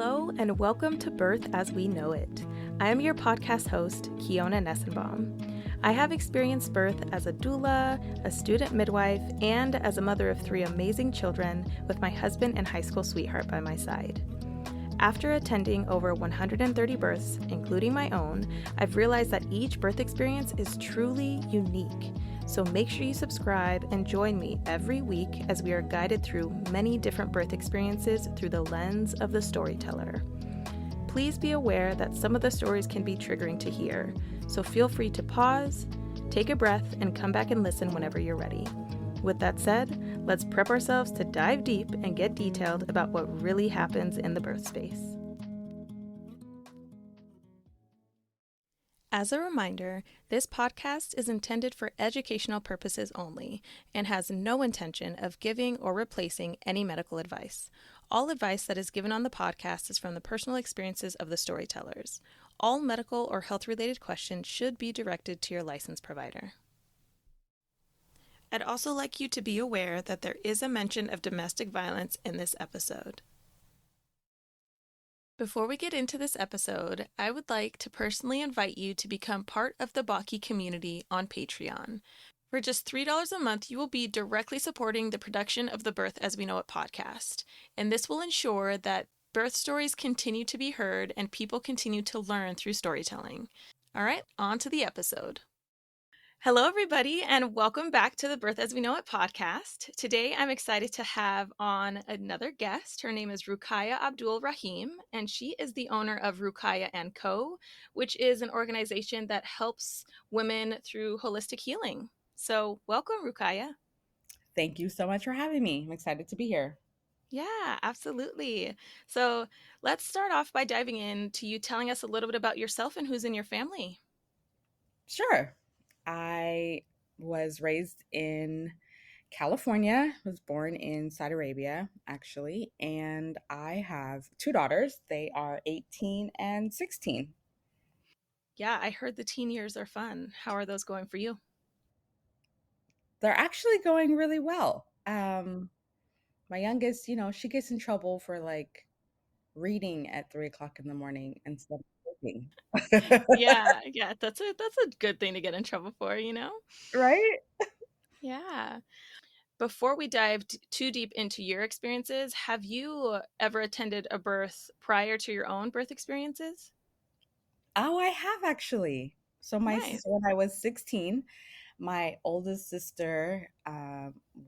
Hello and welcome to Birth as We Know It. I am your podcast host, Kiona Nessenbaum. I have experienced birth as a doula, a student midwife, and as a mother of 3 amazing children with my husband and high school sweetheart by my side. After attending over 130 births, including my own, I've realized that each birth experience is truly unique. So make sure you subscribe and join me every week as we are guided through many different birth experiences through the lens of the storyteller. Please be aware that some of the stories can be triggering to hear, so feel free to pause, take a breath, and come back and listen whenever you're ready. With that said, let's prep ourselves to dive deep and get detailed about what really happens in the birth space. As a reminder, this podcast is intended for educational purposes only and has no intention of giving or replacing any medical advice. All advice that is given on the podcast is from the personal experiences of the storytellers. All medical or health-related questions should be directed to your licensed provider. I'd also like you to be aware that there is a mention of domestic violence in this episode. Before we get into this episode, I would like to personally invite you to become part of the Baki community on Patreon. For just $3 a month, you will be directly supporting the production of the Birth as We Know It podcast, and this will ensure that birth stories continue to be heard and people continue to learn through storytelling. All right, on to the episode. Hello, everybody, and welcome back to the Birth as We Know It podcast. Today, I'm excited to have on another guest. Her name is Ruqayyah Abdul-Rahim, and she is the owner of Ruqayyah&Co., which is an organization that helps women through holistic healing. So welcome, Ruqayyah. Thank you so much for having me. I'm excited to be here. Yeah, absolutely. So let's start off by diving into you telling us a little bit about yourself and who's in your family. Sure. I was raised in California, was born in Saudi Arabia, actually, and I have 2 daughters. They are 18 and 16. Yeah, I heard the teen years are fun. How are those going for you? They're actually going really well. My youngest, she gets in trouble for like reading at 3 o'clock in the morning instead of sleeping. Yeah, that's a good thing to get in trouble for, you know? Right? Yeah. Before we dive too deep into your experiences, have you ever attended a birth prior to your own birth experiences? Oh, I have actually. So Nice. when I was 16, my oldest sister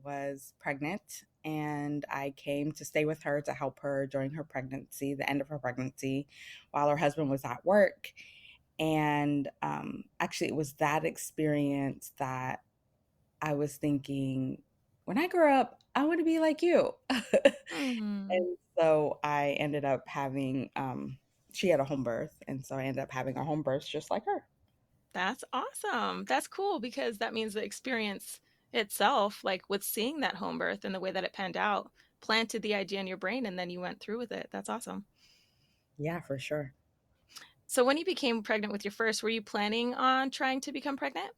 was pregnant, and I came to stay with her to help her during her pregnancy, the end of her pregnancy, while her husband was at work. And actually, it was that experience that I was thinking, when I grow up, I want to be like you. Hmm. And so I ended up having, she had a home birth. And so I ended up having a home birth just like her. That's awesome. That's cool because that means the experience itself, like with seeing that home birth and the way that it panned out, planted the idea in your brain and then you went through with it. That's awesome. Yeah, for sure. So when you became pregnant with your first, were you planning on trying to become pregnant?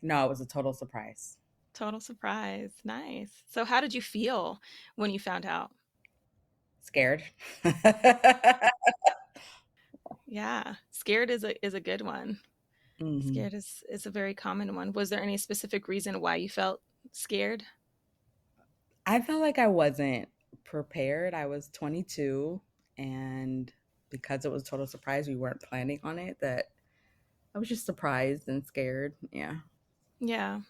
No, it was a total surprise. Total surprise. Nice. So how did you feel when you found out? Scared. Yeah, scared is a good one. Mhm. Scared is a very common one. Was there any specific reason why you felt scared? I felt like I wasn't prepared. I was 22, and because it was a total surprise, we weren't planning on it, that I was just surprised and scared. Yeah. Yeah.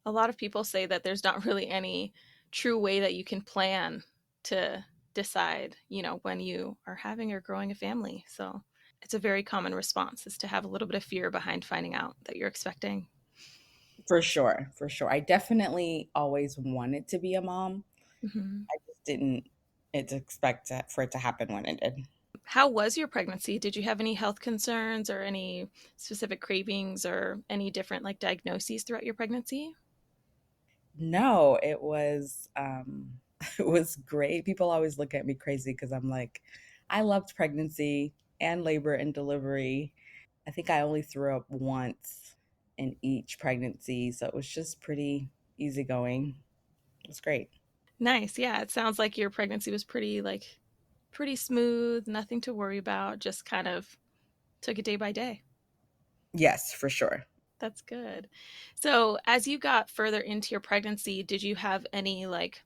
A lot of people say that there's not really any true way that you can plan to decide, when you are having or growing a family. So it's a very common response is to have a little bit of fear behind finding out that you're expecting. For sure, for sure. I definitely always wanted to be a mom. Hmm. I just didn't expect for it to happen when it did. How was your pregnancy? Did you have any health concerns or any specific cravings or any different like diagnoses throughout your pregnancy? No, it was it was great. People always look at me crazy because I'm like, I loved pregnancy and labor and delivery. I think I only threw up once in each pregnancy, so it was just pretty easygoing. It was great. Nice. Yeah, it sounds like your pregnancy was pretty like pretty smooth, nothing to worry about, just kind of took it day by day. Yes, for sure. That's good. So, as you got further into your pregnancy, did you have any like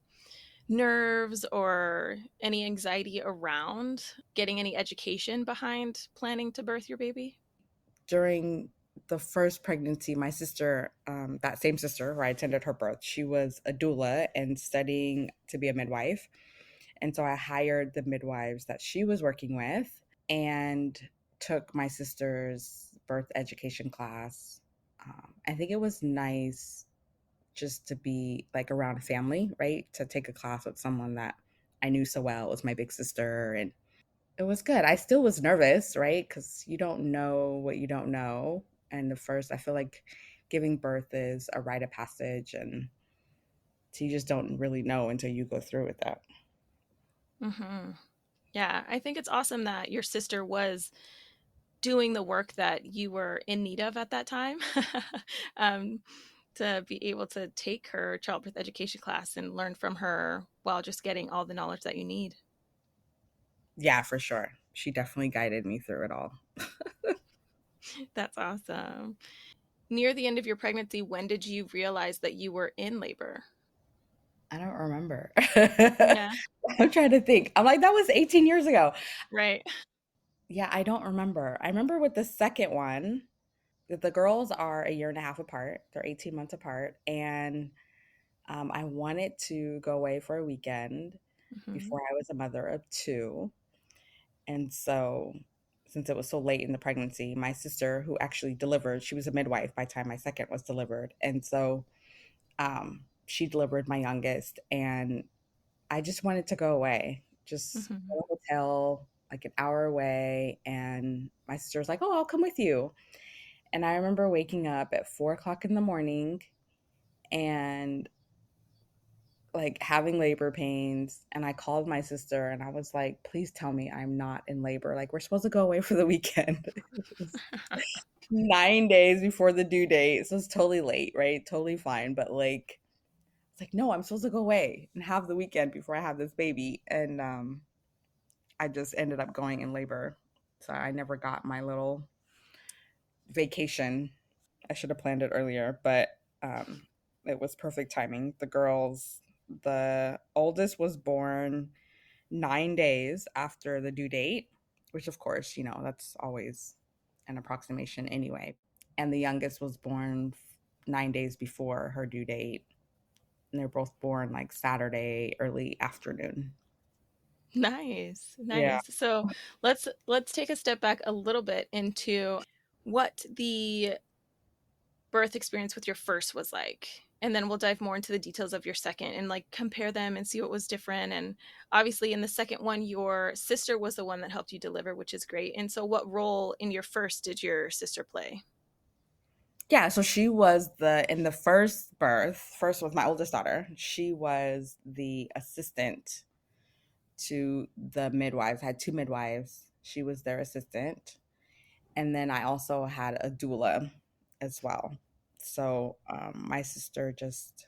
nerves or any anxiety around getting any education behind planning to birth your baby? During the first pregnancy, my sister, that same sister where I attended her birth, she was a doula and studying to be a midwife. And so I hired the midwives that she was working with and took my sister's birth education class. I think it was nice just to be like around family, right? To take a class with someone that I knew so well. It was my big sister, and it was good. I still was nervous, right? Because you don't know what you don't know. And the first, I feel like giving birth is a rite of passage, and so you just don't really know until you go through with that. Mm-hmm. Yeah, I think it's awesome that your sister was doing the work that you were in need of at that time. um, to be able to take her childbirth education class and learn from her while just getting all the knowledge that you need. Yeah, for sure. She definitely guided me through it all. That's awesome. Near the end of your pregnancy, when did you realize that you were in labor? I don't remember. Yeah, I'm trying to think. I'm like, that was 18 years ago. right. Yeah, I don't remember. I remember with the second one, the girls are a year and a half apart. They're 18 months apart. And I wanted to go away for a weekend Mm-hmm. before I was a mother of two. And so, since it was so late in the pregnancy, my sister, who actually delivered, she was a midwife by the time my second was delivered. And so, she delivered my youngest. And I just wanted to go away, just Mm-hmm. go to a hotel like an hour away. And my sister was like, "Oh, I'll come with you." And I remember waking up at 4 o'clock in the morning and like having labor pains. And I called my sister and I was like, "Please tell me I'm not in labor. Like, we're supposed to go away for the weekend." It was 9 days before the due date. So it's totally late, right? Totally fine. But like, it's like, no, I'm supposed to go away and have the weekend before I have this baby. And I just ended up going in labor. So I never got my little vacation. I should have planned it earlier, but it was perfect timing. The oldest was born 9 days after the due date, which, of course, that's always an approximation anyway. And the youngest was born 9 days before her due date. And they're both born like Saturday early afternoon. Nice, Yeah. nice. So let's take a step back a little bit into what the birth experience with your first was like. And then we'll dive more into the details of your second and like compare them and see what was different. And obviously, in the second one, your sister was the one that helped you deliver, which is great. And so, what role in your first did your sister play? Yeah, so she was in the first birth, first was my oldest daughter. She was the assistant to the midwives. I had two midwives. She was their assistant. And then I also had a doula as well. So my sister just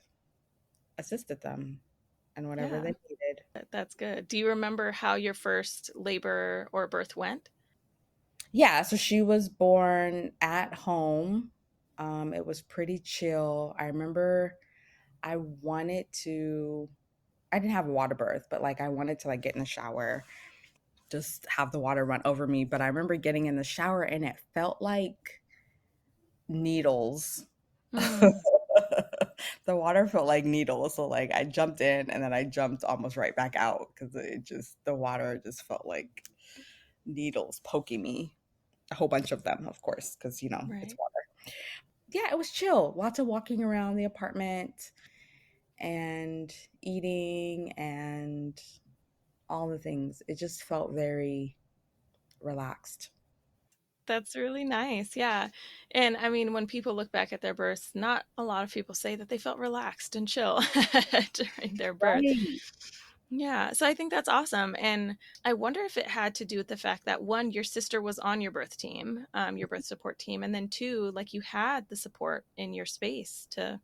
assisted them and whatever Yeah, they needed. that's good. Do you remember how your first labor or birth went? Yeah, so she was born at home. It was pretty chill. I remember I wanted to I didn't have a water birth, but like I wanted to like get in the shower, just have the water run over me. But I remember getting in the shower and it felt like needles. Mm, The water felt like needles. So like I jumped in and then I jumped almost right back out because the water just felt like needles poking me. A whole bunch of them, of course, because it's right. water. Yeah, it was chill. Lots of walking around the apartment and eating and all the things. It just felt very relaxed. That's really nice. Yeah. And I mean, when people look back at their births, not a lot of people say that they felt relaxed and chill during their birth. Right. Yeah. So I think that's awesome. And I wonder if it had to do with the fact that one, your sister was on your birth team, your birth support team. And then two, like you had the support in your space to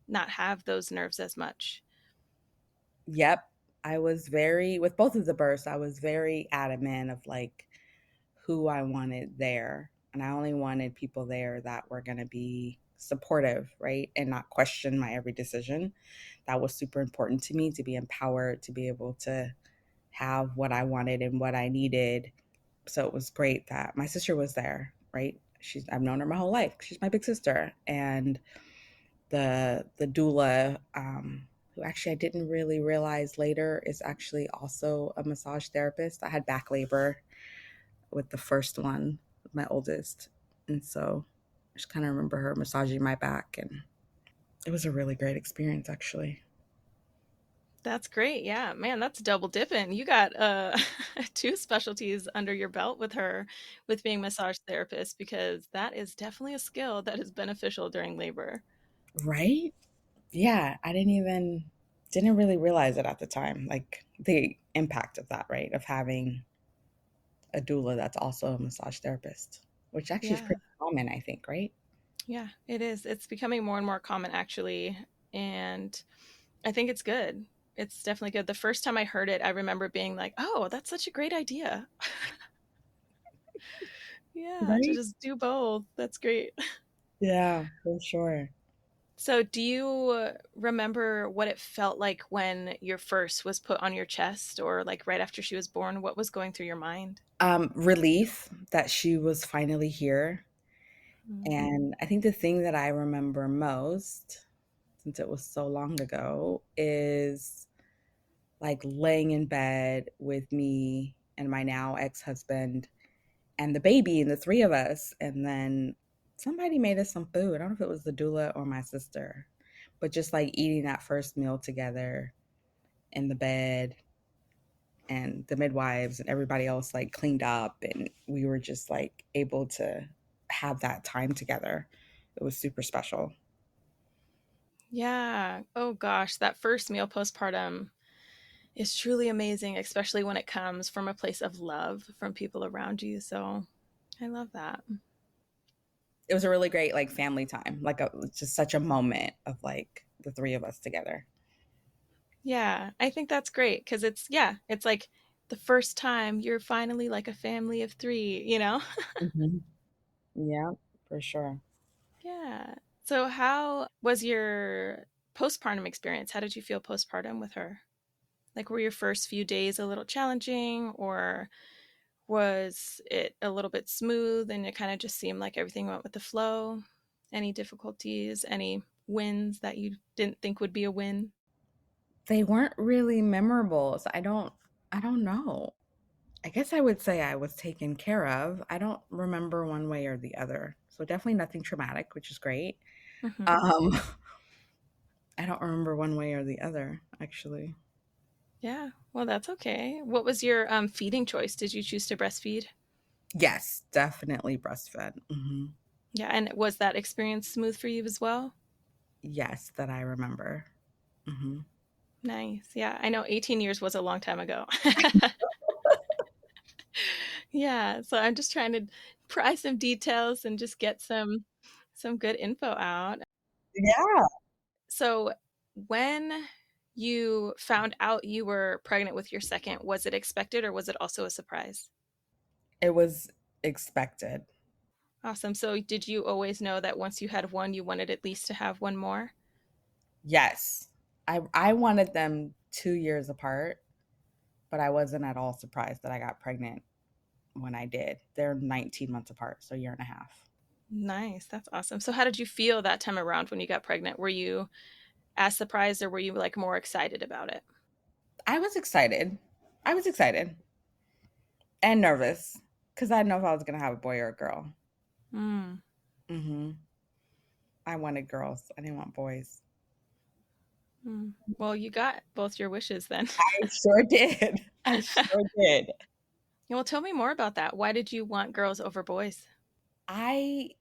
not have those nerves as much. Yep. I was very, with both of the births, I was very adamant of like who I wanted there. And I only wanted people there that were going to be supportive, right? And not question my every decision. That was super important to me, to be empowered, to be able to have what I wanted and what I needed. So it was great that my sister was there, right? I've known her my whole life. She's my big sister. And the doula, who actually I didn't really realize later is actually also a massage therapist. I had back labor with the first one, my oldest. And so I just kind of remember her massaging my back, and it was a really great experience, actually. That's great. Yeah, man, that's double dipping. You got two specialties under your belt with her with being massage therapist because that is definitely a skill that is beneficial during labor. Right? Yeah, I didn't really realize it at the time, like the impact of that, right? Of having a doula that's also a massage therapist, which actually is Yeah. pretty common, I think, right? Yeah, it is. It's becoming more and more common actually, and I think it's good. It's definitely good. The first time I heard it, I remember being like, "Oh, that's such a great idea." Yeah, to Right? just do both. That's great. Yeah, for sure. So, do you remember what it felt like when your first was put on your chest or like right after she was born? What was going through your mind? Relief that she was finally here. Mm. And I think the thing that I remember most, since it was so long ago, is like laying in bed with me and my now ex-husband and the baby and the three of us. And then somebody made us some food. I don't know if it was the doula or my sister, but just like eating that first meal together in the bed, and the midwives and everybody else like cleaned up, and we were just like able to have that time together. It was super special. Yeah. Oh gosh, that first meal postpartum is truly amazing, especially when it comes from a place of love from people around you. So I love that. It was a really great like family time, like just such a moment of like the three of us together. Yeah, I think that's great because yeah, it's like the first time you're finally like a family of three, you know? Hmm. Yeah, for sure. Yeah. So, how was your postpartum experience? How did you feel postpartum with her? Like, were your first few days a little challenging, or was it a little bit smooth and it kind of just seemed like everything went with the flow? Any difficulties, any wins that you didn't think would be a win? They weren't really memorable, so I don't know. I guess I would say I was taken care of. I don't remember one way or the other. So definitely nothing traumatic, which is great. Hmm. Um, I don't remember one way or the other, actually. Yeah, well, that's okay. What was your feeding choice? Did you choose to breastfeed? Yes, definitely breastfed. Yeah, and was that experience smooth for you as well? Yes, that I remember. Hmm. Nice. Yeah, I know 18 years was a long time ago. Yeah, so I'm just trying to pry some details and just get some good info out. Yeah, So, when you found out you were pregnant with your second, was it expected or was it also a surprise? it was expected. Awesome. So, did you always know that once you had one, you wanted at least to have one more? Yes. I wanted them 2 years apart, but I wasn't at all surprised that I got pregnant when I did. They're 19 months apart, so a year and a half. Nice. That's awesome. So, how did you feel that time around when you got pregnant? Were you as surprised or were you like more excited about it? I was excited. I was excited and nervous because I didn't know if I was going to have a boy or a girl. Mm. Hmm. I wanted girls. I didn't want boys. Mm. Well, you got both your wishes then. I sure did. I sure did. Well, tell me more about that. Why did you want girls over boys? I,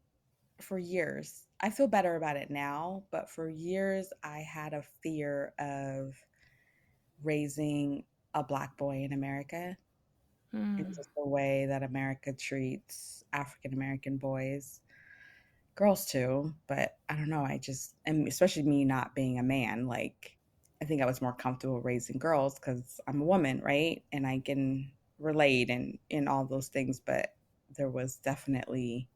for years, I feel better about it now, but for years, I had a fear of raising a Black boy in America, and Mm. just the way that America treats African American boys, girls too. But I don't know. I just, and especially me not being a man, like, I think I was more comfortable raising girls because I'm a woman, right? And I can relate and in all those things, but there was definitely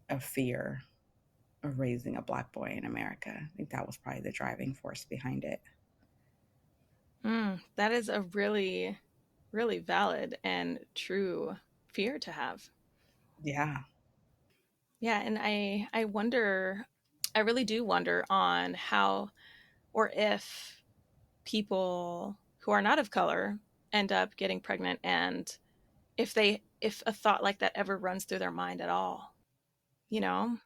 a fear of raising a black boy in America. I think that was probably the driving force behind it. That is a really, really valid and true fear to have. Yeah. Yeah, and I wonder, I really do wonder on how or if people who are not of color end up getting pregnant, and if a thought like that ever runs through their mind at all, you know?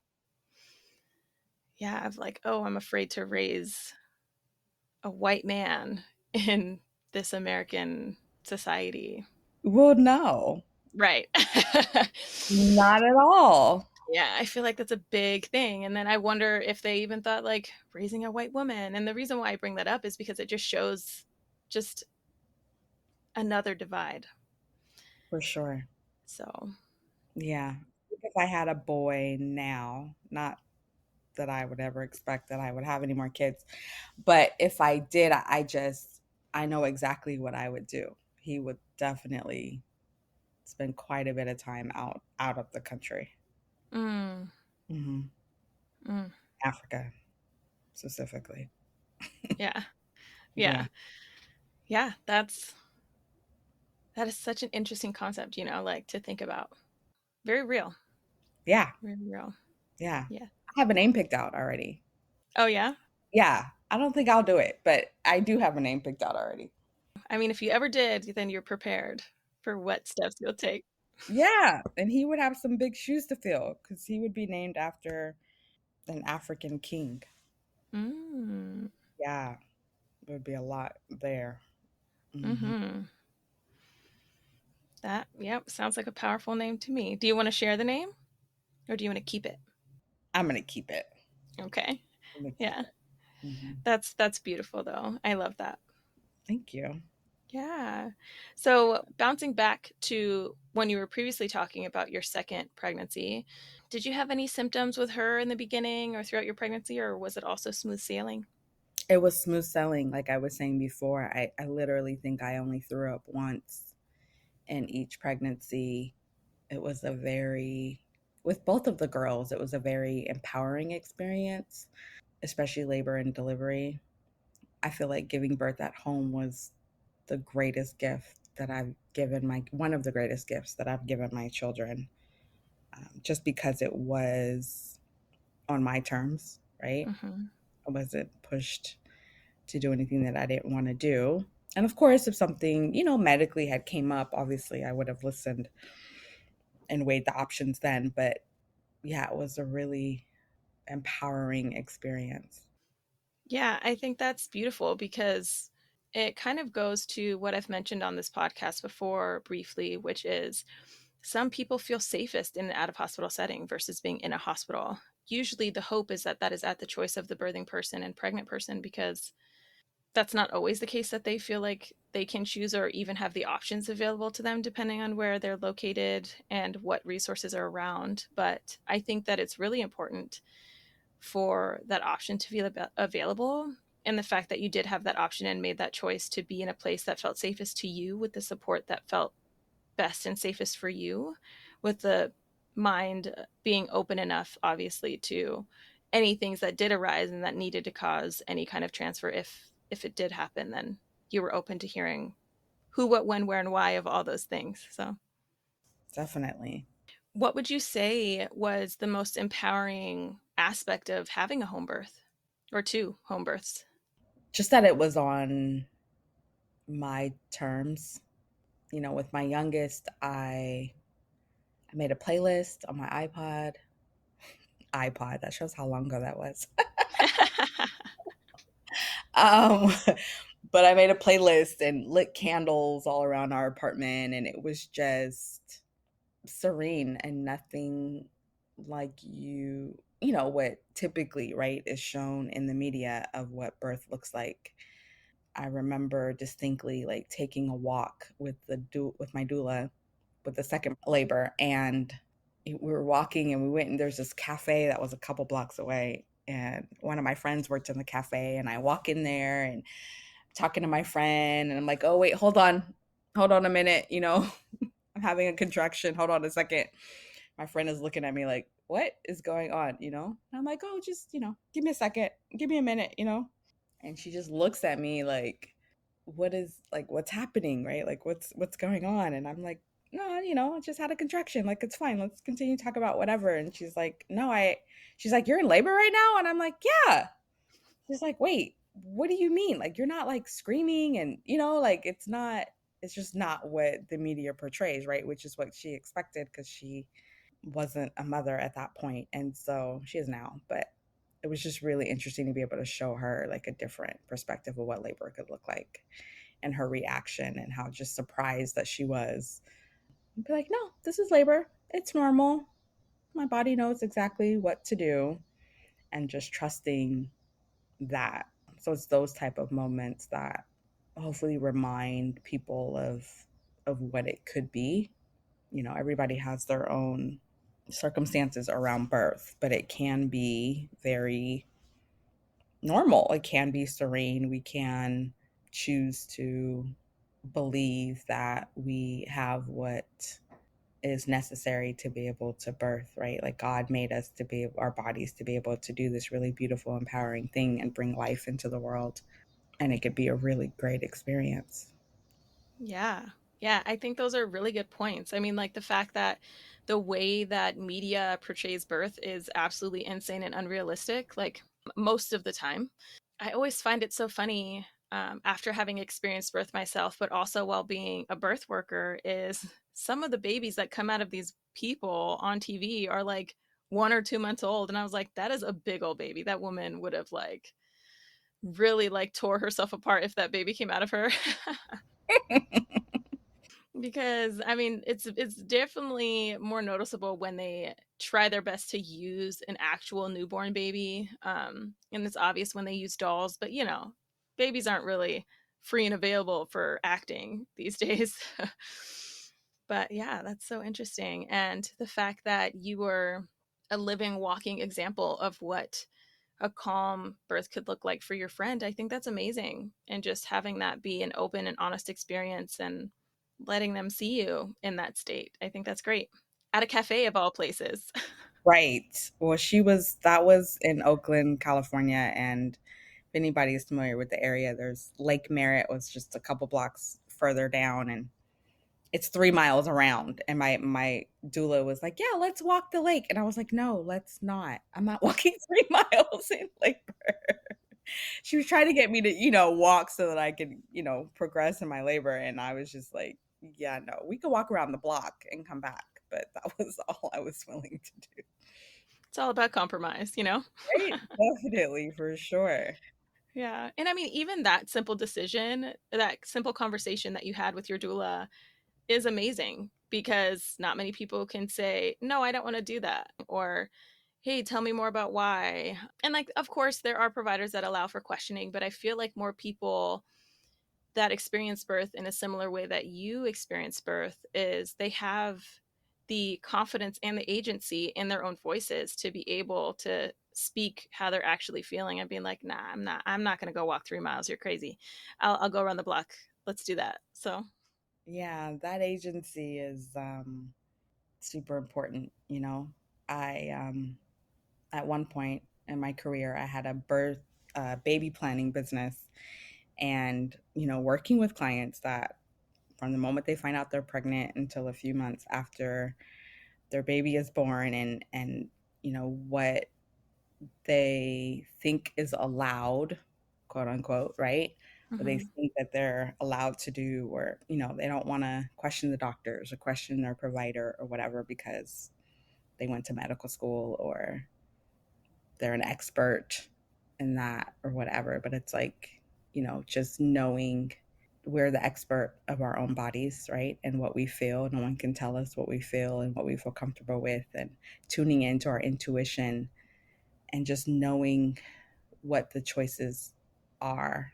Yeah, of like, oh, I'm afraid to raise a white man in this American society. Well, no, Right. not at all. Yeah, I feel like that's a big thing. And then I wonder if they even thought like raising a white woman. And the reason why I bring that up is because it just shows just another divide. For sure. So, Yeah. If I had a boy now, not that I would ever expect that I would have any more kids, but if I did, I know exactly what I would do. He would definitely spend quite a bit of time out of the country. mm, Hmm. mm, Africa specifically. yeah, Yeah. yeah, yeah. That is such an interesting concept, like to think about. Very real, Yeah. very real. Yeah. Yeah. I have a name picked out already. Oh yeah. Yeah. I don't think I'll do it, but I do have a name picked out already. I mean, if you ever did, then you're prepared for what steps you'll take. Yeah, and he would have some big shoes to fill because he would be named after an African king. Mm, Yeah, there would be a lot there. Hmm. mm-hmm. That, yep, sounds like a powerful name to me. Do you want to share the name or do you want to keep it? I'm gonna keep it. Okay. I'm gonna keep Yeah. it. Hmm. That's beautiful though. I love that. Thank you. Yeah. So, bouncing back to when you were previously talking about your second pregnancy, did you have any symptoms with her in the beginning or throughout your pregnancy, or was it also smooth sailing? It was smooth sailing, like I was saying before. I literally think I only threw up once in each pregnancy. It was a very, with both of the girls, it was a very empowering experience, especially labor and delivery. I feel like giving birth at home was the greatest gift that I've given my one of the greatest gifts that I've given my children, just because it was on my terms, right? Mm-hmm. I wasn't pushed to do anything that I didn't want to do. And of course, if something, medically had came up, obviously I would have listened and weighed the options then. But yeah, it was a really empowering experience. Yeah, I think that's beautiful because it kind of goes to what I've mentioned on this podcast before briefly, which is some people feel safest in an out of hospital setting versus being in a hospital. Usually, the hope is that that is at the choice of the birthing person and pregnant person because that's not always the case that they feel like they can choose or even have the options available to them depending on where they're located and what resources are around. But I think that it's really important for that option to feel available, and the fact that you did have that option and made that choice to be in a place that felt safest to you with the support that felt best and safest for you, with the mind being open enough obviously to any things that did arise and that needed to cause any kind of transfer. If it did happen, then you were open to hearing who, what, when, where, and why of all those things. So Definitely. what would you say was the most empowering aspect of having a home birth or two home births? Just that it was on my terms. With my youngest, I made a playlist on my iPod. That shows how long ago that was. Um, but I made a playlist and lit candles all around our apartment, and it was just serene and nothing like what typically, right, is shown in the media of what birth looks like. I remember distinctly like taking a walk with my doula with the second labor, and we were walking and we went and there's this cafe that was a couple blocks away, and one of my friends worked in the cafe, and I walk in there and talking to my friend, and I'm like, "Oh, wait, hold on a minute, I'm having a contraction. Hold on a second." My friend is looking at me like, "What is going on?" And I'm like, "Oh, just, give me a second, give me a minute." And she just looks at me like, what's happening, right? Like, what's going on? And I'm like, "No, I just had a contraction. Like, it's fine. Let's continue to talk about whatever." And she's like, "No, she's like, "You're in labor right now?" And I'm like, "Yeah." She's like, "Wait, what do you mean? Like, you're not like screaming and, like it's just not what the media portrays, right?" Which is what she expected because she wasn't a mother at that point. And so she is now, but it was just really interesting to be able to show her like a different perspective of what labor could look like and her reaction and how just surprised that she was. And be like, "No, this is labor. It's normal. My body knows exactly what to do," and just trusting that. So it's those type of moments that hopefully remind people of what it could be. Everybody has their own circumstances around birth, but it can be very normal. It can be serene. We can choose to believe that we have what is necessary to be able to birth, right? Like God made us to be our bodies to be able to do this really beautiful, empowering thing and bring life into the world. And it could be a really great experience. Yeah. Yeah, I think those are really good points. I mean, like the fact that the way that media portrays birth is absolutely insane and unrealistic, like most of the time. I always find it so funny after having experienced birth myself, but also while being a birth worker, is some of the babies that come out of these people on TV are like 1 or 2 months old. And I was like, that is a big old baby. That woman would have like really like tore herself apart if that baby came out of her. Because I mean, it's definitely more noticeable when they try their best to use an actual newborn baby, and it's obvious when they use dolls. But babies aren't really free and available for acting these days. But yeah, that's so interesting, and the fact that you were a living, walking example of what a calm birth could look like for your friend, I think that's amazing. And just having that be an open and honest experience and letting them see you in that state. I think that's great. At a cafe of all places. Right. Well, that was in Oakland, California. And if anybody is familiar with the area, there's Lake Merritt was just a couple blocks further down, and it's 3 miles around. And my doula was like, "Yeah, let's walk the lake." And I was like, "No, let's not. I'm not walking 3 miles in labor." She was trying to get me to, walk so that I could, progress in my labor. And I was just like, "Yeah, no, we could walk around the block and come back." But that was all I was willing to do. It's all about compromise. Right? Definitely, for sure. Yeah. And I mean, even that simple decision, that simple conversation that you had with your doula is amazing because not many people can say, no, I don't want to do that. Or, hey, tell me more about why. And like, of course, there are providers that allow for questioning, but I feel like more people that experience birth in a similar way that you experience birth is they have the confidence and the agency in their own voices to be able to speak how they're actually feeling and being like, nah, I'm not going to go walk 3 miles. You're crazy. I'll go around the block. Let's do that. So Yeah, that agency is super important. I at one point in my career, I had a baby planning business, and working with clients that from the moment they find out they're pregnant until a few months after their baby is born, and what they think is allowed, quote unquote, right? What they mhm. think that they're allowed to do, or they don't want to question the doctors or question their provider or whatever because they went to medical school or they're an expert in that or whatever. But it's like, just knowing we're the expert of our own bodies, right? And what we feel. No one can tell us what we feel and what we feel comfortable with, and tuning into our intuition and just knowing what the choices are.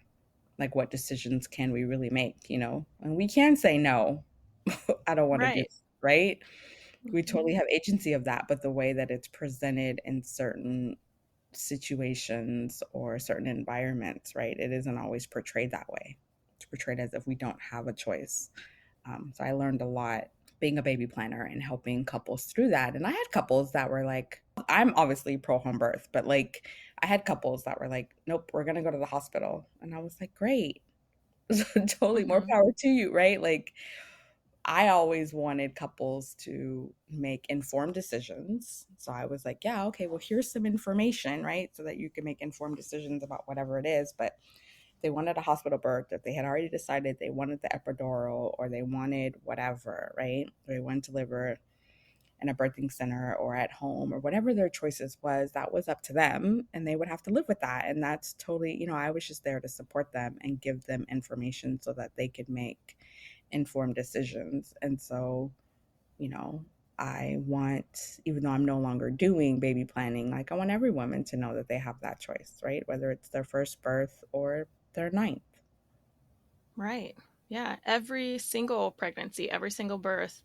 Like, what decisions can we really make, And we can say no. I don't want to do Right. this, right? We Mhm. totally have agency of that, but the way that it's presented in certain situations or certain environments, right? It isn't always portrayed that way. It's portrayed as if we don't have a choice. So I learned a lot being a baby planner and helping couples through that. And I had couples that were like, I'm obviously pro home birth, but like I had couples that were like, nope, we're going to go to the hospital. And I was like, great. Totally more Mm-hmm. power to you, right? Like I always wanted couples to make informed decisions. So I was like, yeah, okay, well, here's some information, right? So that you can make informed decisions about whatever it is. But they wanted a hospital birth, if they had already decided they wanted the epidural or they wanted whatever, right? They wanted to deliver in a birthing center or at home or whatever their choices was, that was up to them and they would have to live with that. And that's totally, I was just there to support them and give them information so that they could make informed decisions. And so, you know, I want, even though I'm no longer doing baby planning, like I want every woman to know that they have that choice, right? Whether it's their first birth or their ninth. Right. Yeah. Every single pregnancy, every single birth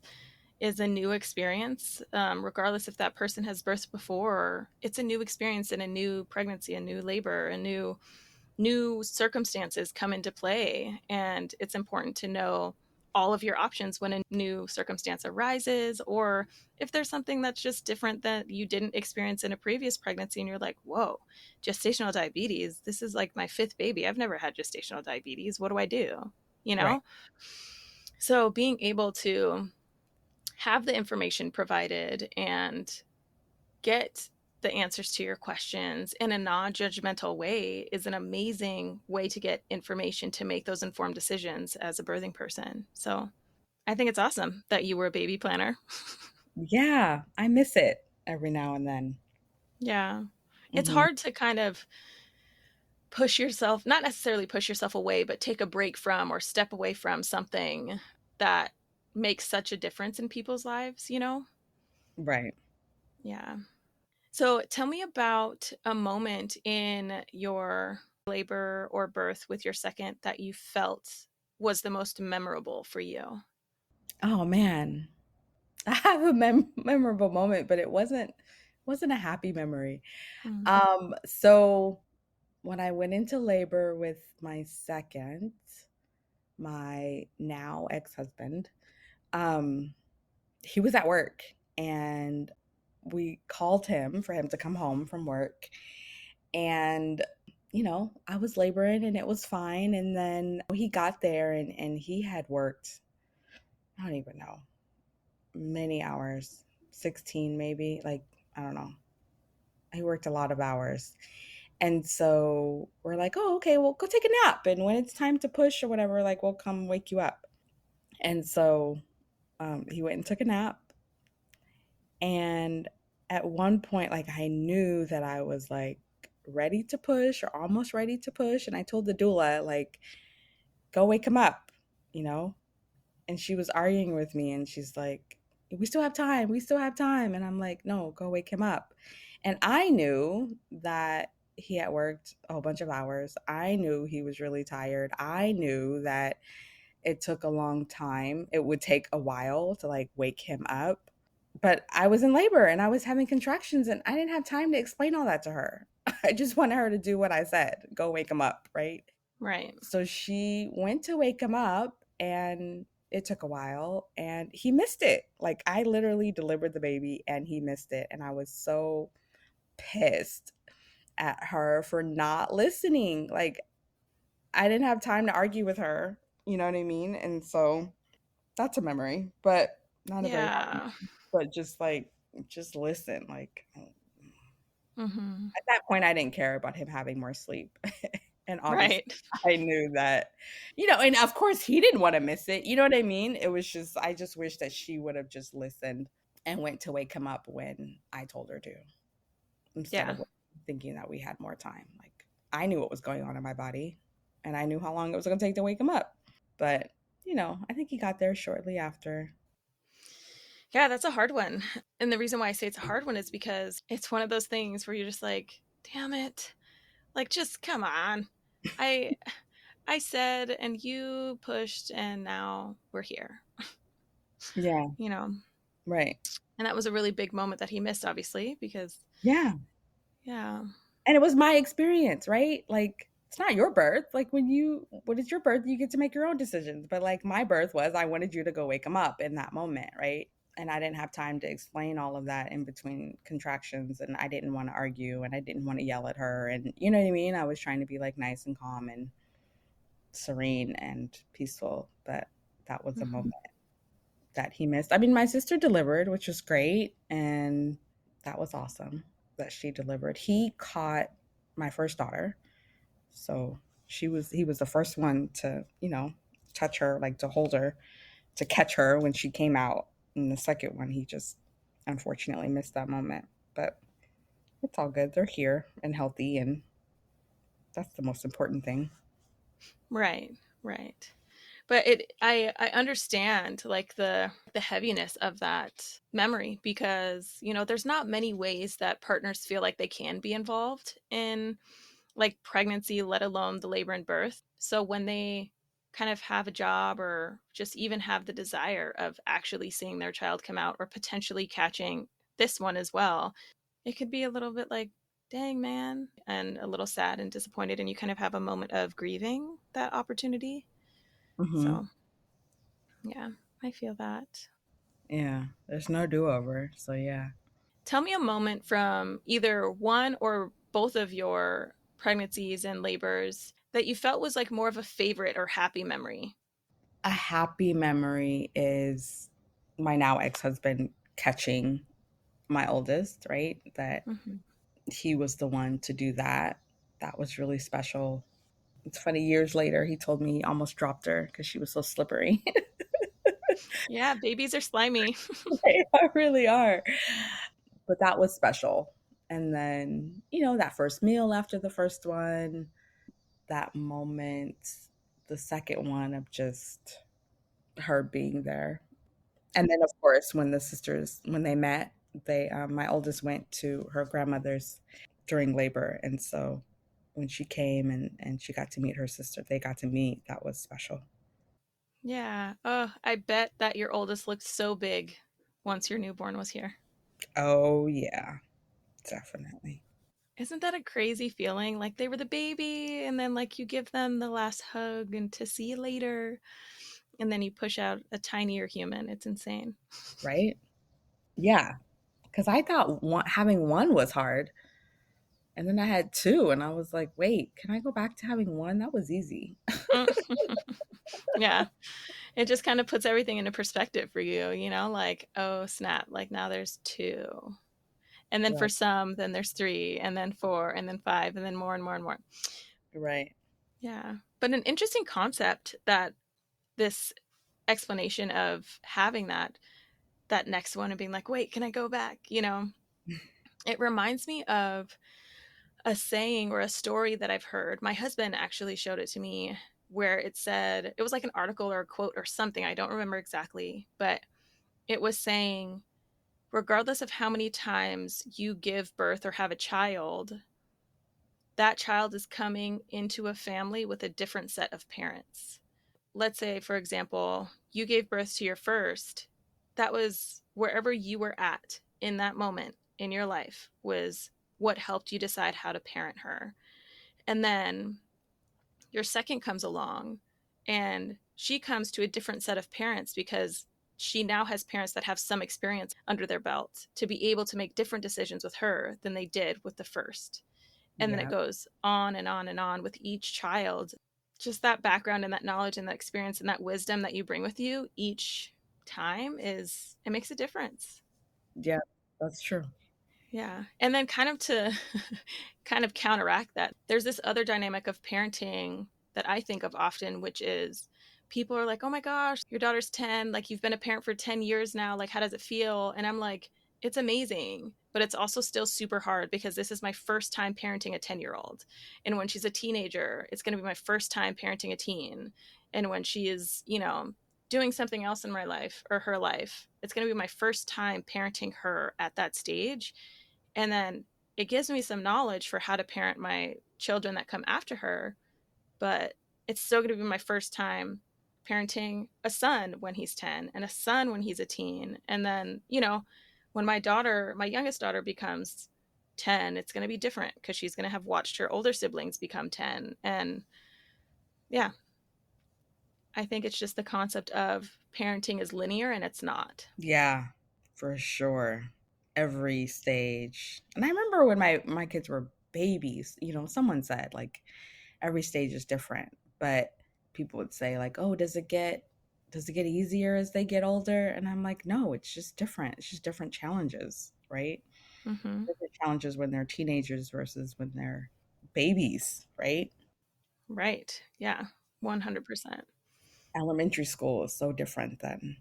is a new experience, regardless if that person has birthed before. It's a new experience and a new pregnancy, a new labor, a new circumstances come into play, and it's important to know all of your options when a new circumstance arises, or if there's something that's just different that you didn't experience in a previous pregnancy and you're like, whoa, gestational diabetes, this is like my fifth baby, I've never had gestational diabetes, what do I do, you Right. know? So being able to have the information provided and get the answers to your questions in a non-judgmental way is an amazing way to get information to make those informed decisions as a birthing person. So I think it's awesome that you were a baby planner. Yeah, I miss it every now and then. Yeah. It's Hmm. hard to kind of push yourself, not necessarily push yourself away, but take a break from or step away from something that makes such a difference in people's lives, you know? Right. Yeah. So tell me about a moment in your labor or birth with your second that you felt was the most memorable for you. Oh man, I have a memorable moment, but it wasn't a happy memory. Mm. So when I went into labor with my second, my now ex-husband, um, he was at work and we called him for him to come home from work. And, I was laboring and it was fine. And then he got there and he had worked, I don't even know, many hours, 16 maybe. Like, I don't know. He worked a lot of hours. And so we're like, oh, okay, well, go take a nap. And when it's time to push or whatever, like, we'll come wake you up. And so he went and took a nap. And at one point, like, I knew that I was like ready to push or almost ready to push. And I told the doula, like, go wake him up, you know? And she was arguing with me and she's like, we still have time. We still have time. And I'm like, no, go wake him up. And I knew that he had worked a whole bunch of hours. I knew he was really tired. I knew that it took a long time. It would take a while to like wake him up. But I was in labor and I was having contractions and I didn't have time to explain all that to her. I just wanted her to do what I said, go wake him up, right? Right. So she went to wake him up and it took a while and he missed it. Like I literally delivered the baby and he missed it. And I was so pissed at her for not listening. Like I didn't have time to argue with her. You know what I mean? And so that's a memory, but not a very happy, Yeah. but just like, just listen. Like Mm-hmm. at that point, I didn't care about him having more sleep. And obviously, Right. I knew that, and of course, he didn't want to miss it. You know what I mean? It was just, I just wish that she would have just listened and went to wake him up when I told her to, instead Yeah. of thinking that we had more time. Like, I knew what was going on in my body and I knew how long it was going to take to wake him up. But, I think he got there shortly after. Yeah, that's a hard one. And the reason why I say it's a hard one is because it's one of those things where you're just like, damn it. Like just come on. I I said and you pushed and now we're here. Yeah, You know. right. And that was a really big moment that he missed obviously because Yeah. yeah. And it was my experience, right? Like, it's not your birth. Like, when it's your birth, you get to make your own decisions. But like, my birth was, I wanted you to go wake him up in that moment, right? And I didn't have time to explain all of that in between contractions. And I didn't want to argue and I didn't want to yell at her. And you know what I mean? I was trying to be like nice and calm and serene and peaceful. But that was a Mhm. moment that he missed. I mean, my sister delivered, which was great. And that was awesome that she delivered. He caught my first daughter. So he was the first one to, touch her, like to hold her, to catch her when she came out. And the second one, he just unfortunately missed that moment. But it's all good. They're here and healthy, and that's the most important thing. Right, right. But I understand like the heaviness of that memory because, there's not many ways that partners feel like they can be involved in like pregnancy, let alone the labor and birth. So when they kind of have a job or just even have the desire of actually seeing their child come out or potentially catching this one as well, it could be a little bit like, dang, man, and a little sad and disappointed. And you kind of have a moment of grieving that opportunity. Hmm. So, yeah, I feel that. Yeah, there's no do over. So, yeah. Tell me a moment from either one or both of your pregnancies and labors that you felt was like more of a favorite or happy memory. A happy memory is my now ex husband catching my oldest, right? That Hmm. he was the one to do that. That was really special. It's funny, years later, he told me he almost dropped her because she was so slippery. Yeah, babies are slimy. They really are. But that was special. And then, that first meal after the first one, that moment, the second one of just her being there. And then, of course, when the sisters, when they met, my oldest went to her grandmother's during labor. And so when she came and she got to meet her sister, they got to meet. That was special. Yeah. Oh, I bet that your oldest looked so big once your newborn was here. Oh, yeah, definitely. Isn't that a crazy feeling? Like they were the baby, and then like you give them the last hug and to see you later, and then you push out a tinier human. It's insane. Right? Yeah. Because I thought having one was hard. And then I had two, and I was like, wait, can I go back to having one? That was easy. Mm. Yeah. It just kind of puts everything into perspective for you, like, oh, snap, like now there's two. And then for Right. some, then there's three, and then four, and then five, and then more and more and more. Right. Yeah. But an interesting concept that this explanation of having that next one and being like, wait, can I go back? It reminds me of a saying or a story that I've heard. My husband actually showed it to me where it said, it was like an article or a quote or something. I don't remember exactly, but it was saying, regardless of how many times you give birth or have a child, that child is coming into a family with a different set of parents. Let's say, for example, you gave birth to your first, that was wherever you were at in that moment in your life, was what helped you decide how to parent her. And then your second comes along and she comes to a different set of parents because she now has parents that have some experience under their belt to be able to make different decisions with her than they did with the first. And then it Yeah. goes on and on and on with each child. Just that background and that knowledge and that experience and that wisdom that you bring with you each time, it makes a difference. Yeah. That's true. Yeah. And then kind of to kind of counteract that, there's this other dynamic of parenting that I think of often, which is people are like, oh my gosh, your daughter's 10. Like, you've been a parent for 10 years now. Like, how does it feel? And I'm like, it's amazing, but it's also still super hard because this is my first time parenting a 10-year-old. And when she's a teenager, it's going to be my first time parenting a teen. And when she is, doing something else in my life or her life, it's going to be my first time parenting her at that stage. And then it gives me some knowledge for how to parent my children that come after her, but it's still going to be my first time parenting a son when he's 10 and a son when he's a teen. And then, when my youngest daughter becomes 10, it's going to be different because she's going to have watched her older siblings become 10. And yeah, I think it's just the concept of parenting is linear, and it's not. Yeah, for sure. Every stage. And I remember when my kids were babies, someone said like every stage is different, but people would say like, "Oh, does it get easier as they get older?" And I'm like, "No, it's just different. It's just different challenges, right? Mm-hmm. Different challenges when they're teenagers versus when they're babies, right? Right. Yeah. 100%. Elementary school is so different than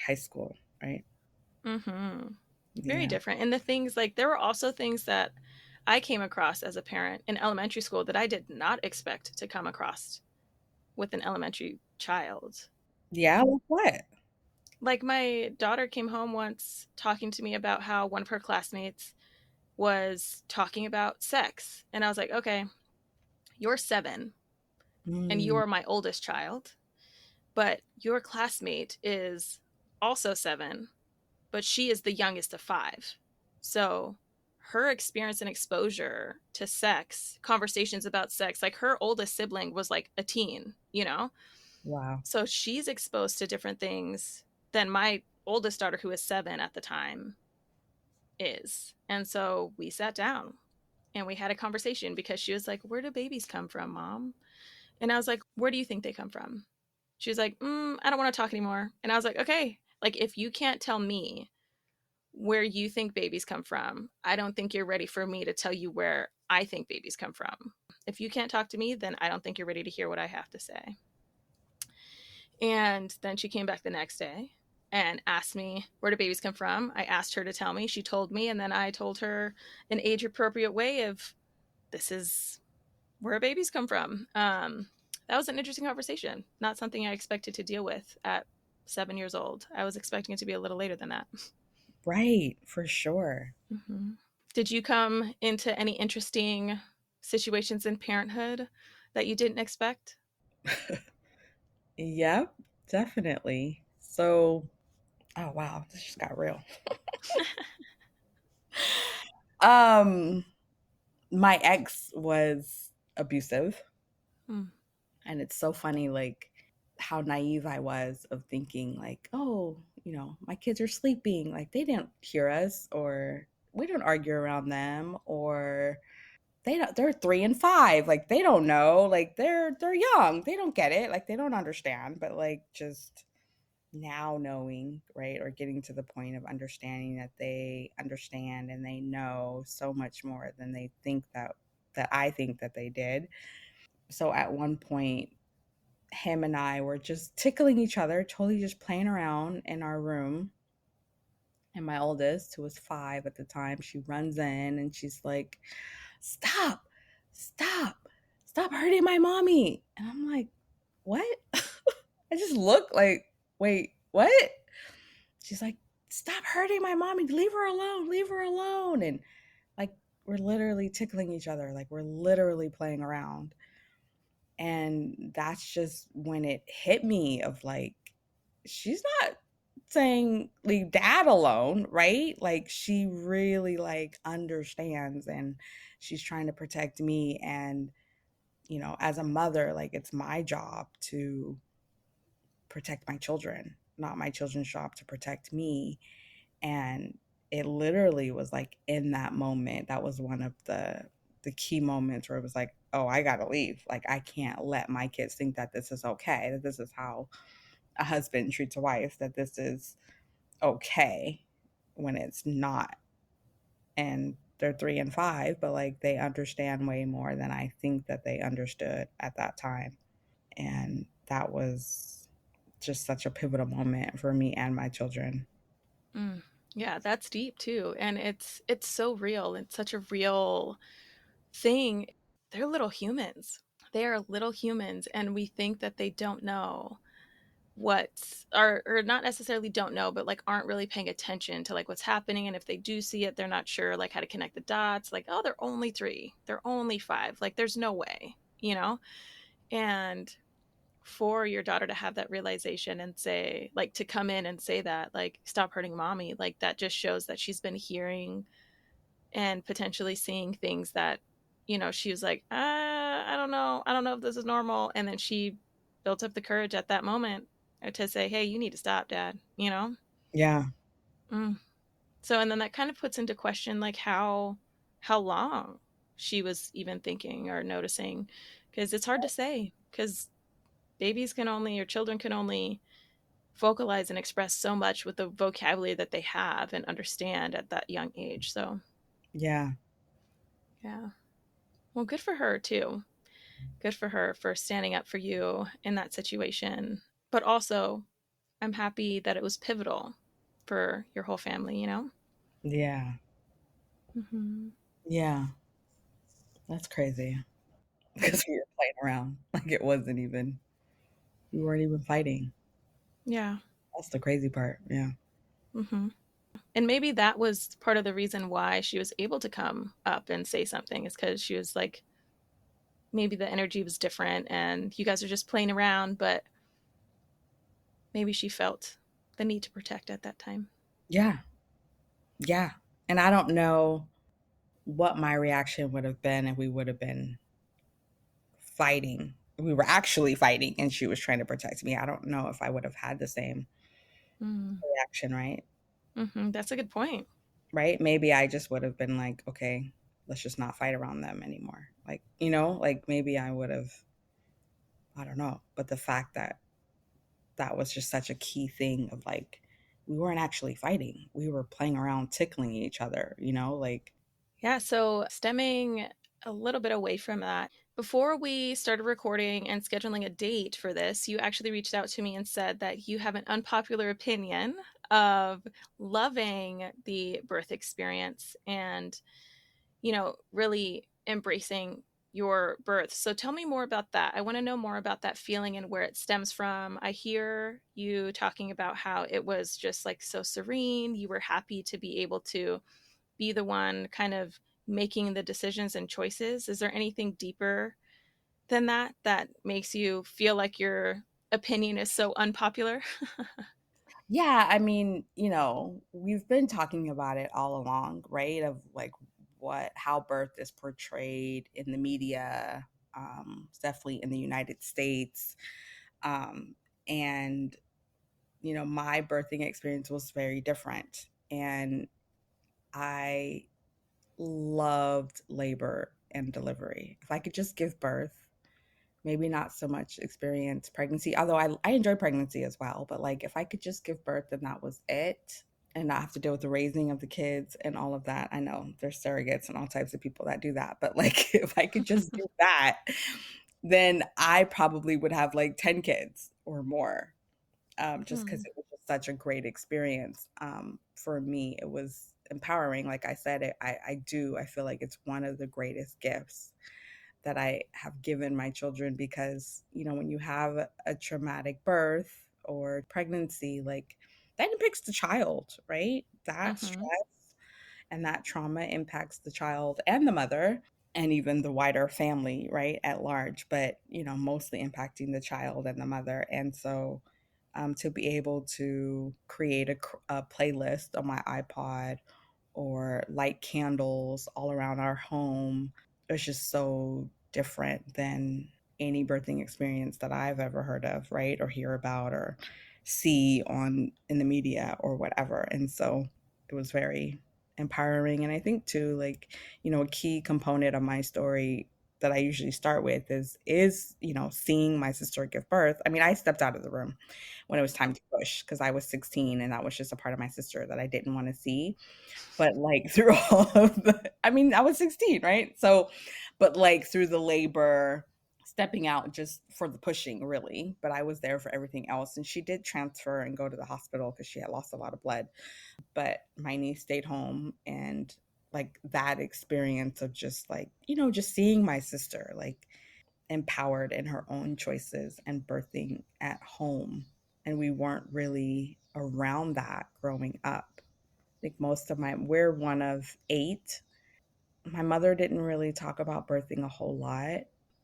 high school, right? Mm-hmm. Very Yeah. different. And the things like there were also things that I came across as a parent in elementary school that I did not expect to come across with an elementary child. Yeah, like what? Like my daughter came home once talking to me about how one of her classmates was talking about sex. And I was like, okay, you're 7 and Mm, you're my oldest child, but your classmate is also 7, but she is the youngest of 5. So her experience and exposure to sex, conversations about sex, like her oldest sibling was like a teen, you know? wow. So she's exposed to different things than my oldest daughter, who is 7 at the time, is. And so we sat down and we had a conversation because she was like, "Where do babies come from, Mom?" And I was like, "Where do you think they come from?" She was like, I don't want to talk anymore. And I was like, okay, like if you can't tell me where you think babies come from, I don't think you're ready for me to tell you where I think babies come from. If you can't talk to me, then I don't think you're ready to hear what I have to say. And then she came back the next day and asked me, where do babies come from? I asked her to tell me. She told me, and then I told her an age appropriate way of this is where babies come from. That was an interesting conversation. Not something I expected to deal with at 7 years old. I was expecting it to be a little later than that. Right, for sure. Mm-hmm. Did you come into any interesting situations in parenthood that you didn't expect? Yep, definitely. So, oh wow, this just got real. Um, my ex was abusive, Mm. and it's so funny like how naive I was of thinking like, "Oh, my kids are sleeping, like they didn't hear us or we don't argue around them or they're 3 and 5, like they don't know, like they're young. They don't get it, like they don't understand." But like just now knowing, right, or getting to the point of understanding that they understand and they know so much more than they think that I think that they did. So at one point, him and I were just tickling each other, totally just playing around in our room. And my oldest, who was 5 at the time, she runs in and she's like, "Stop, stop, stop hurting my mommy." And I'm like, "What?" I just look like, "Wait, what?" She's like, "Stop hurting my mommy. Leave her alone. Leave her alone." And like, we're literally tickling each other. Like, we're literally playing around. And that's just when it hit me of like, she's not saying leave dad alone, right? Like she really like understands and she's trying to protect me. And, as a mother, like it's my job to protect my children, not my children's job to protect me. And it literally was like in that moment, that was one of the key moments where it was like, "Oh, I gotta leave. Like I can't let my kids think that this is okay, that this is how a husband treats a wife, that this is okay when it's not." And they're 3 and 5, but like they understand way more than I think that they understood at that time. And that was just such a pivotal moment for me and my children. Mm. Yeah, that's deep too, and it's so real. It's such a real thing. They're little humans. They are little humans, and we think that they don't know what's or not necessarily don't know, but like aren't really paying attention to like what's happening. And if they do see it, they're not sure like how to connect the dots. Like, oh, they're only 3, they're only 5. Like, there's no way, you know. And for your daughter to have that realization and say like to come in and say that like stop hurting mommy, like that just shows that she's been hearing and potentially seeing things that, she was like, I don't know. I don't know if this is normal. And then she built up the courage at that moment to say, hey, you need to stop, Dad. Yeah. Mm. So, and then that kind of puts into question like how long she was even thinking or noticing, because it's hard to say, because babies can only, or children can only vocalize and express so much with the vocabulary that they have and understand at that young age. So, Yeah. yeah. Well, good for her too. Good for her for standing up for you in that situation. But also, I'm happy that it was pivotal for your whole family. Yeah. Mm-hmm. Yeah. That's crazy. Because we were playing around. Like it wasn't even, we weren't even fighting. Yeah. That's the crazy part. Yeah. Mm-hmm. And maybe that was part of the reason why she was able to come up and say something, is because she was like, maybe the energy was different and you guys are just playing around, but maybe she felt the need to protect at that time. Yeah. Yeah. And I don't know what my reaction would have been if we would have been fighting. We were actually fighting and she was trying to protect me. I don't know if I would have had the same Mm. reaction, right? Mm-hmm. That's a good point. Right? Maybe I just would have been like, okay, let's just not fight around them anymore. Like, like maybe I would have, I don't know. But the fact that that was just such a key thing of like, we weren't actually fighting. We were playing around, tickling each other, like, Yeah, so stemming a little bit away from that, before we started recording and scheduling a date for this, you actually reached out to me and said that you have an unpopular opinion of loving the birth experience and, really embracing your birth. So tell me more about that. I want to know more about that feeling and where it stems from. I hear you talking about how it was just like so serene. You were happy to be able to be the one kind of making the decisions and choices. Is there anything deeper than that makes you feel like your opinion is so unpopular? yeah, I mean, we've been talking about it all along, right? Of like how birth is portrayed in the media, definitely in the United States. Um, and, my birthing experience was very different. And I loved labor and delivery. If I could just give birth, maybe not so much experience pregnancy, although I enjoy pregnancy as well. But like, if I could just give birth, then that was it, and not have to deal with the raising of the kids and all of that. I know there's surrogates and all types of people that do that. But like, if I could just do that, then I probably would have like 10 kids or more, just because Hmm. it was just such a great experience. For me, it was empowering. Like I said, I feel like it's one of the greatest gifts that I have given my children because, when you have a traumatic birth or pregnancy, like that impacts the child, right? That Mm-hmm. stress and that trauma impacts the child and the mother and even the wider family, right, at large, but, mostly impacting the child and the mother. And so, to be able to create a playlist on my iPod or light candles all around our home, it's just so different than any birthing experience that I've ever heard of, right? Or hear about or see on in the media or whatever. And so it was very empowering. And I think too, like, a key component of my story that I usually start with is, seeing my sister give birth. I mean, I stepped out of the room when it was time to push because I was 16 and that was just a part of my sister that I didn't want to see. But like through all of I mean, I was 16, right? So, but like through the labor, stepping out just for the pushing, really. But I was there for everything else. And she did transfer and go to the hospital because she had lost a lot of blood. But my niece stayed home, and like that experience of just like, just seeing my sister like empowered in her own choices and birthing at home. And we weren't really around that growing up. I think we're one of 8. My mother didn't really talk about birthing a whole lot.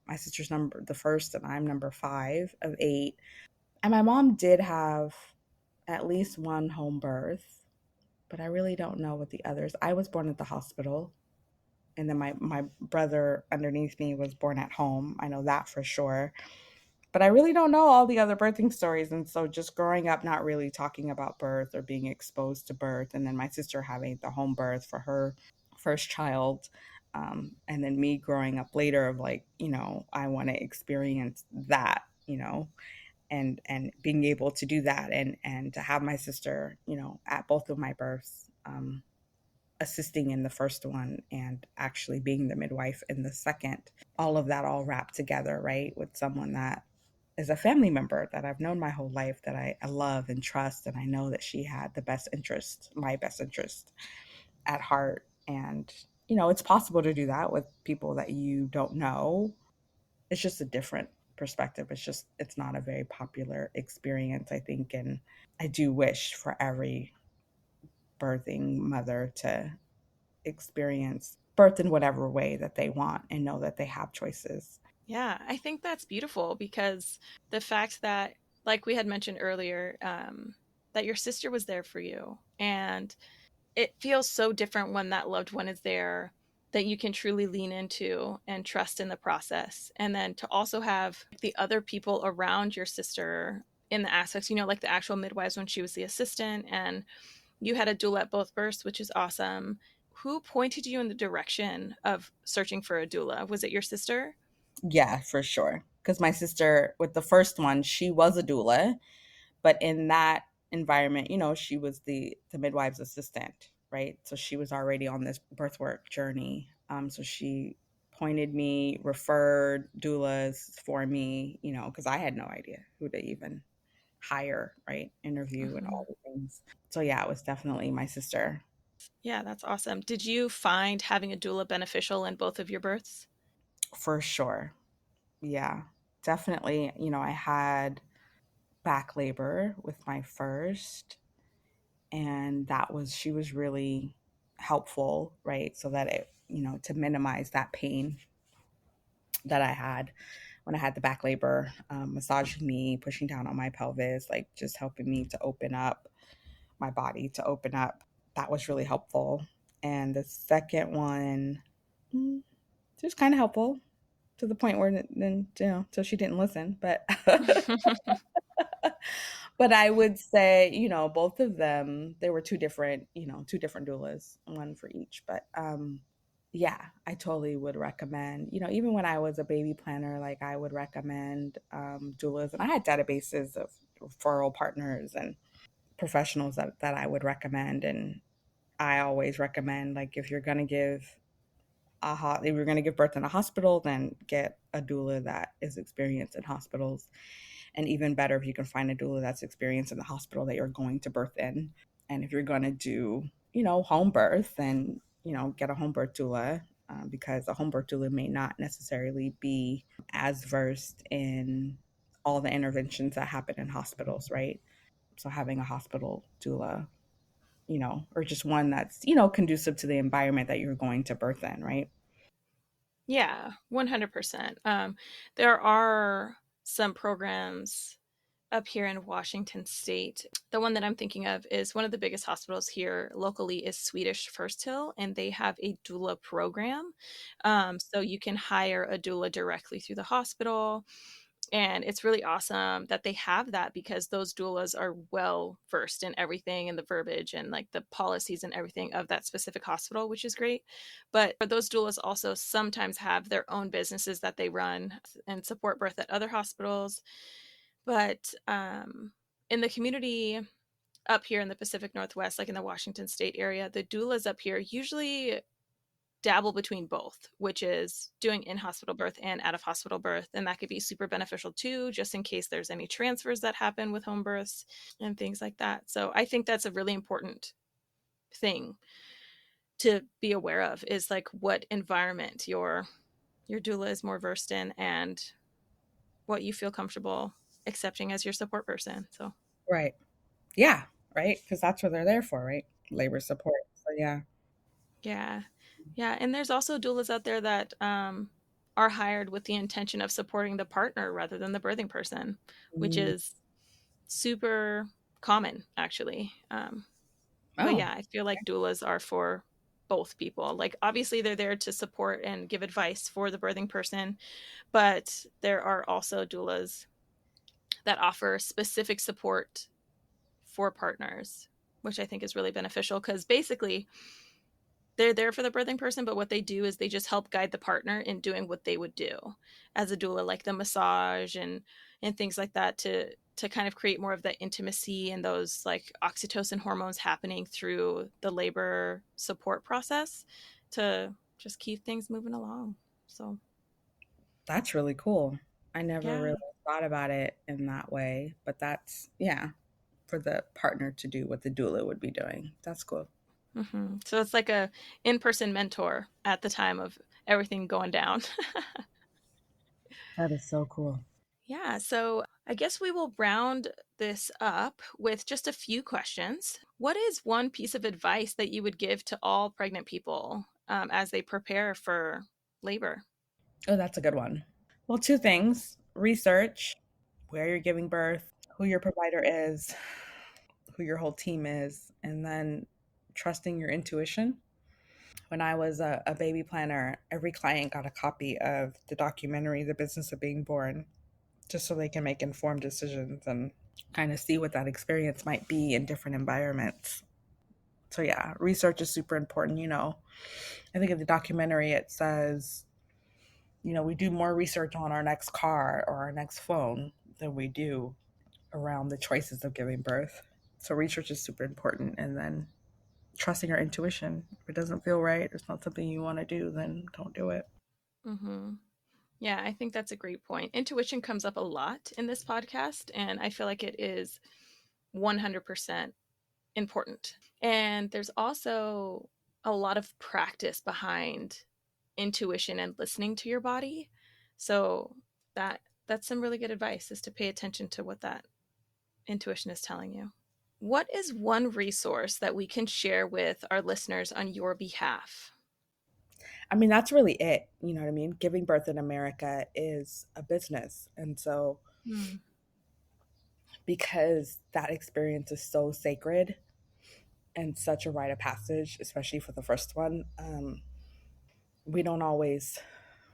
My sister's the first, and I'm number 5 of 8. And my mom did have at least one home birth, but I really don't know what the others. I was born at the hospital, and then my brother underneath me was born at home. I know that for sure. But I really don't know all the other birthing stories. And so just growing up, not really talking about birth or being exposed to birth, and then my sister having the home birth for her first child. And then me growing up later of like, I want to experience that, and being able to do that, and to have my sister, at both of my births, assisting in the first one and actually being the midwife in the second, all of that all wrapped together, right, with someone that is a family member that I've known my whole life, that I love and trust, and I know that she had the best interest, my best interest at heart. And it's possible to do that with people that you don't know. It's just a different perspective. It's not a very popular experience, I think. And I do wish for every birthing mother to experience birth in whatever way that they want and know that they have choices. Yeah, I think that's beautiful because the fact that, like we had mentioned earlier, that your sister was there for you. And it feels so different when that loved one is there that you can truly lean into and trust in the process. And then to also have the other people around your sister in the aspects, like the actual midwives when she was the assistant, and you had a doula at both births, which is awesome. Who pointed you in the direction of searching for a doula? Was it your sister? Yeah, for sure. Because my sister, with the first one, she was a doula, but in that environment, she was the midwife's assistant, right? So she was already on this birth work journey. So she pointed me, referred doulas for me, because I had no idea who to even hire, right? Interview and Mm-hmm. all the things. So yeah, it was definitely my sister. Yeah, that's awesome. Did you find having a doula beneficial in both of your births? For sure. Yeah, definitely. I had back labor with my first, and she was really helpful, right? So that to minimize that pain that I had when I had the back labor, massaging me, pushing down on my pelvis, like just helping me to open up my body, to open up. That was really helpful. And the second one, just kind of helpful to the point where then, so she didn't listen, but but I would say, both of them, there were two different doulas, one for each. But yeah, I totally would recommend, even when I was a baby planner, like I would recommend doulas. And I had databases of referral partners and professionals that I would recommend. And I always recommend, like, if you're going to give birth in a hospital, then get a doula that is experienced in hospitals. And even better if you can find a doula that's experienced in the hospital that you're going to birth in. And if you're going to do, home birth, then, get a home birth doula, because a home birth doula may not necessarily be as versed in all the interventions that happen in hospitals, right? So having a hospital doula, or just one that's, conducive to the environment that you're going to birth in, right? Yeah, 100%. There are some programs up here in Washington State. The one that I'm thinking of is one of the biggest hospitals here locally is Swedish First Hill, and they have a doula program. So you can hire a doula directly through the hospital. And it's really awesome that they have that because those doulas are well versed in everything and the verbiage and like the policies and everything of that specific hospital, which is great. But those doulas also sometimes have their own businesses that they run and support birth at other hospitals. But in the community up here in the Pacific Northwest, like in the Washington State area, the doulas up here usually dabble between both, which is doing in hospital birth and out of hospital birth. And that could be super beneficial too, just in case there's any transfers that happen with home births and things like that. So I think that's a really important thing to be aware of is like what environment your doula is more versed in and what you feel comfortable accepting as your support person. So Right. Yeah. Right. Because that's what they're there for, right? Labor support. So yeah. yeah. Yeah. And there's also doulas out there that are hired with the intention of supporting the partner rather than the birthing person, which Mm, is super common, actually. But Oh, yeah, I feel like doulas are for both people. Like, obviously, they're there to support and give advice for the birthing person, but there are also doulas that offer specific support for partners, which I think is really beneficial because basically they're there for the birthing person, but what they do is they just help guide the partner in doing what they would do as a doula, like the massage and things like that to kind of create more of the intimacy and those like oxytocin hormones happening through the labor support process to just keep things moving along. So, that's really cool. I never yeah. really thought about it in that way, but that's, yeah, for the partner to do what the doula would be doing. That's cool. So it's like a in-person mentor at the time of everything going down. That is so cool. Yeah, so I guess we will round this up with just a few questions. What is one piece of advice that you would give to all pregnant people as they prepare for labor? Oh, that's a good one. Well, two things: research where you're giving birth, who your provider is, who your whole team is, and then trusting your intuition. When I was a baby planner, every client got a copy of the documentary, The Business of Being Born, just so they can make informed decisions and kind of see what that experience might be in different environments. So, yeah, research is super important. I think in the documentary it says, we do more research on our next car or our next phone than we do around the choices of giving birth. So, research is super important. And then trusting our intuition. If it doesn't feel right, it's not something you want to do, then don't do it. hmm Yeah, I think that's a great point. Intuition comes up a lot in this podcast, and I feel like it is 100% important. And there's also a lot of practice behind intuition and listening to your body. So that that's some really good advice is to pay attention to what that intuition is telling you. What is one resource that we can share with our listeners on your behalf? I mean, that's really it. You know what I mean? Giving birth in America is a business. And so, Hmm. because that experience is so sacred and such a rite of passage, especially for the first one, we don't always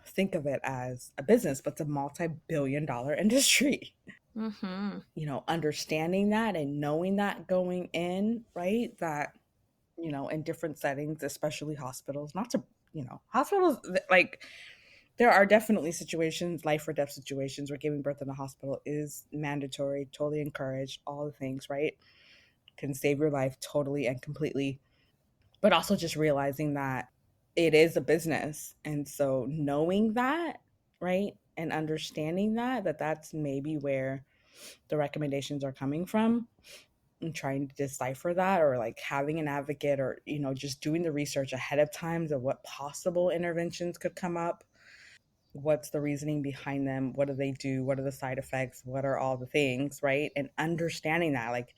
think of it as a business, but it's a multi-billion-dollar industry. Mm-hmm. Understanding that and knowing that going in, right? That, in different settings, especially hospitals, not to, hospitals, like, there are definitely situations, life or death situations, where giving birth in a hospital is mandatory, totally encouraged, all the things, right? Can save your life totally and completely. But also just realizing that it is a business. And so knowing that, right? And understanding that that's maybe where the recommendations are coming from, and trying to decipher that, or like having an advocate, or just doing the research ahead of time of what possible interventions could come up, what's the reasoning behind them, what do they do, what are the side effects, what are all the things, right? And understanding that, like,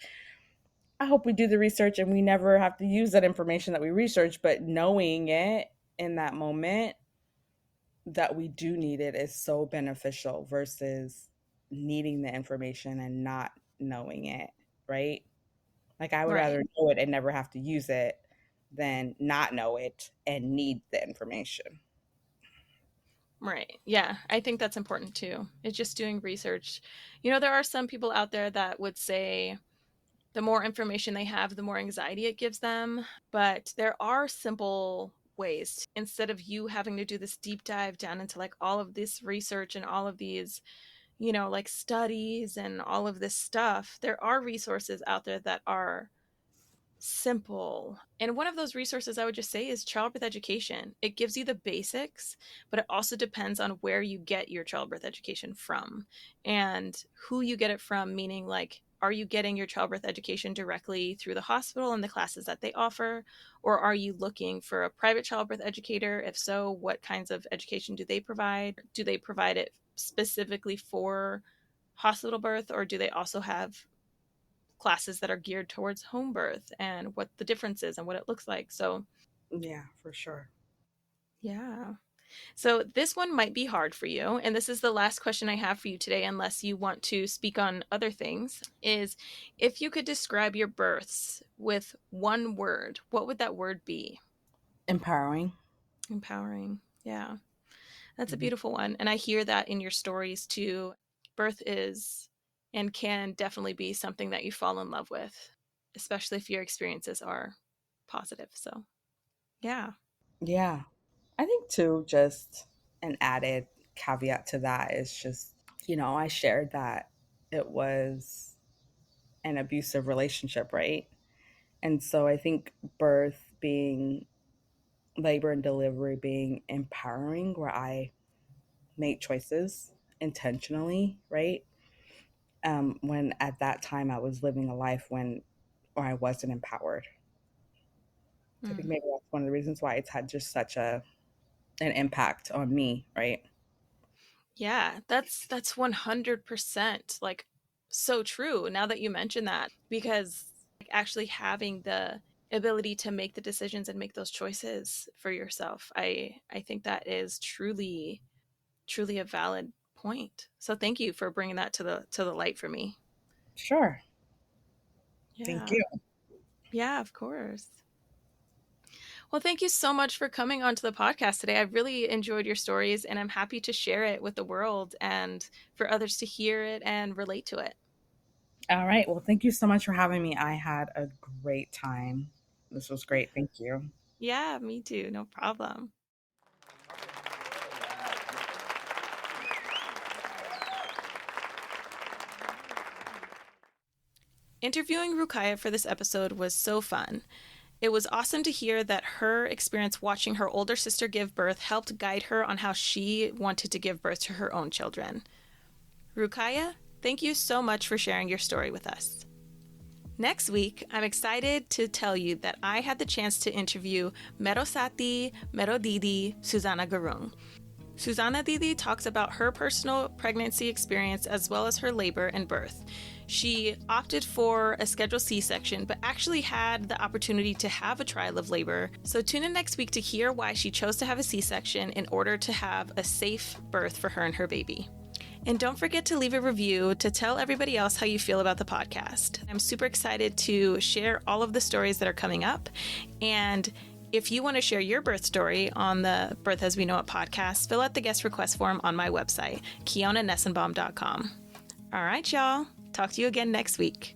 I hope we do the research and we never have to use that information that we research, but knowing it in that moment that we do need it is so beneficial versus needing the information and not knowing it, right? Like, I would Right. rather know it and never have to use it than not know it and need the information. Right. Yeah, I think that's important too. It's just doing research. There are some people out there that would say the more information they have, the more anxiety it gives them. But there are simple ways. Instead of you having to do this deep dive down into like all of this research and all of these, like studies and all of this stuff, there are resources out there that are simple. And one of those resources I would just say is childbirth education. It gives you the basics, but it also depends on where you get your childbirth education from and who you get it from, meaning like, are you getting your childbirth education directly through the hospital and the classes that they offer? Or are you looking for a private childbirth educator? If so, what kinds of education do they provide? Do they provide it specifically for hospital birth, or do they also have classes that are geared towards home birth and what the difference is and what it looks like? So, Yeah, for sure. yeah. So, this one might be hard for you. And this is the last question I have for you today, unless you want to speak on other things. Is if you could describe your births, with one word, what would that word be? Empowering. Empowering. Yeah. That's a beautiful one. And I hear that in your stories too. Birth is and can definitely be something that you fall in love with, especially if your experiences are positive. So, yeah. Yeah. I think too, just an added caveat to that is just, I shared that it was an abusive relationship, right? And so I think labor and delivery being empowering, where I made choices intentionally, right? When at that time I was living a life where I wasn't empowered. So I think Mm. maybe that's one of the reasons why it's had just such an impact on me, right? Yeah, that's 100% like so true now that you mention that, because like, actually having the ability to make the decisions and make those choices for yourself, I think that is truly a valid point. So thank you for bringing that to the light for me. Sure. Thank Yeah. you. Yeah, of course. Well, thank you so much for coming onto the podcast today. I really enjoyed your stories and I'm happy to share it with the world and for others to hear it and relate to it. All right. Well, thank you so much for having me. I had a great time. This was great. Thank you. Yeah, me too. No problem. Interviewing Ruqayyah for this episode was so fun. It was awesome to hear that her experience watching her older sister give birth helped guide her on how she wanted to give birth to her own children. Ruqayyah, thank you so much for sharing your story with us. Next week, I'm excited to tell you that I had the chance to interview Merosati Merodidi Susana Garung. Susana Didi talks about her personal pregnancy experience as well as her labor and birth. She opted for a scheduled C-section, but actually had the opportunity to have a trial of labor. So tune in next week to hear why she chose to have a C-section in order to have a safe birth for her and her baby. And don't forget to leave a review to tell everybody else how you feel about the podcast. I'm super excited to share all of the stories that are coming up. And if you want to share your birth story on the Birth As We Know It podcast, fill out the guest request form on my website, KionaNessenbaum.com. All right, y'all. Talk to you again next week.